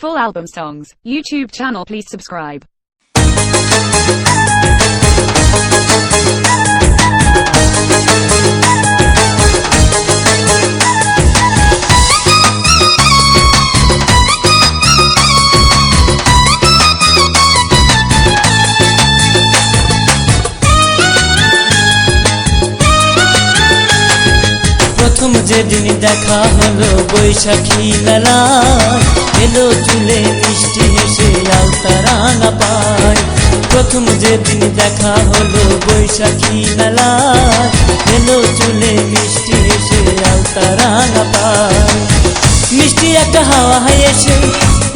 Full album songs. YouTube channel, please subscribe. প্রথম যেদিন দেখা হলো বৈশাখী মেলায়, এলো চুলে মিষ্টি হেসে আলতা রাঙা পায়। প্রথম যেদিন দেখা হলো বৈশাখী মেলায়, এলো চুলে মিষ্টি হেসে আলতা রাঙা পায়। মিষ্টি একটা হাওয়া এসে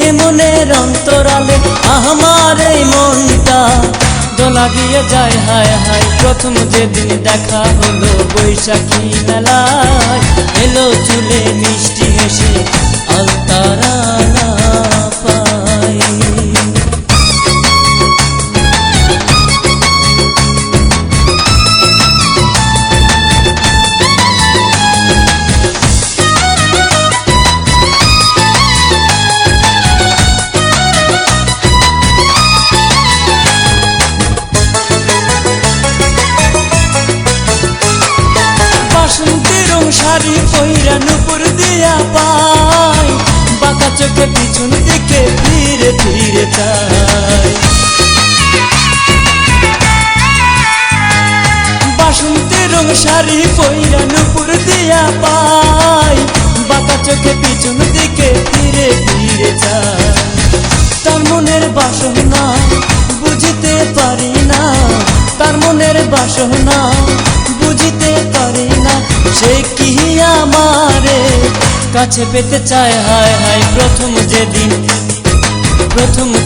এ মনের অন্তরালে আমার এই মনটা দোলা দিয়ে যায় হায় হায়। প্রথম যেদিন দেখা হলো বৈশাখী মেলায়, এলো চুলে মিষ্টি হেসে আলতা রাঙা পায়। শাড়ি পইরা নুপুর দিয়া পায়, বাঁকা চোখে পিছন দিকে ফিরে ফিরে চায়। বাসন্তী রং শাড়ি পইরা নুপুর দিয়া পায়, বাঁকা চোখে পিছন দিকে ফিরে ফিরে চায়। তার মনের বাসনা বুঝিতে পারি না, তার মনের বাসনা বুঝিতে পারি না। সে কি আমারে কাছে পেতে চায় হায় হায়। প্রথম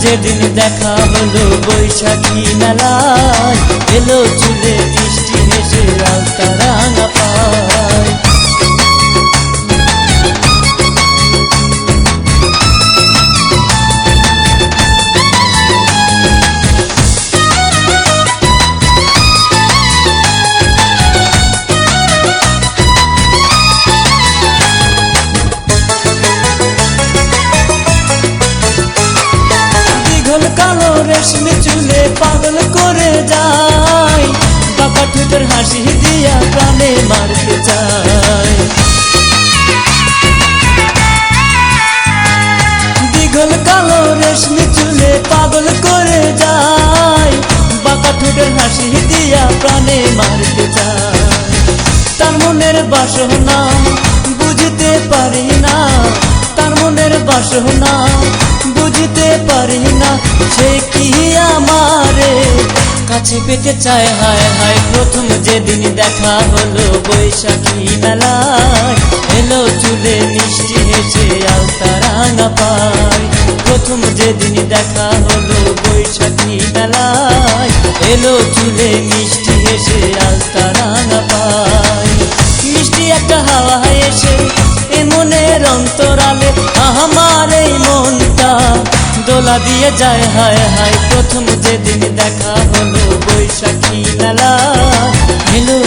যেদিন দেখা হলো বৈশাখী মেলায়, এলো চুলে মিষ্টি হেসে আলতা রাঙা পায়। কালো রেশমি চুলে পাগল করে যায়, বাঁকা ঠোঁটের হাসি দিয়া প্রাণে মারতে চায়। দীঘল কালো রেশমি চুলে পাগল করে যায়, বাঁকা ঠোঁটের হাসি দিয়া প্রাণে মারতে চায়। তার মনের বাসনা বুঝতে পারি না, তার মনের বাসনা বুঝতে পারি না। সে কি আমারে কাছে পেতে চায় হায় হায়। প্রথম যেদিন দেখা হলো বৈশাখী মেলায়, এলো চুলে মিষ্টি হেসে আলতা রাঙা পায়। প্রথম যেদিন দেখা হলো বৈশাখী মেলায়, এলো চুলে মিষ্টি হেসে আলতা রাঙা পায়। মিষ্টি একটা হাওয়া এসে এ মনের অন্তরালে আমার এই মনটা দোলা দিয়ে যায় হায় হায়। প্রথম যেদিন দেখা হলো বৈশাখী মেলায়, এলো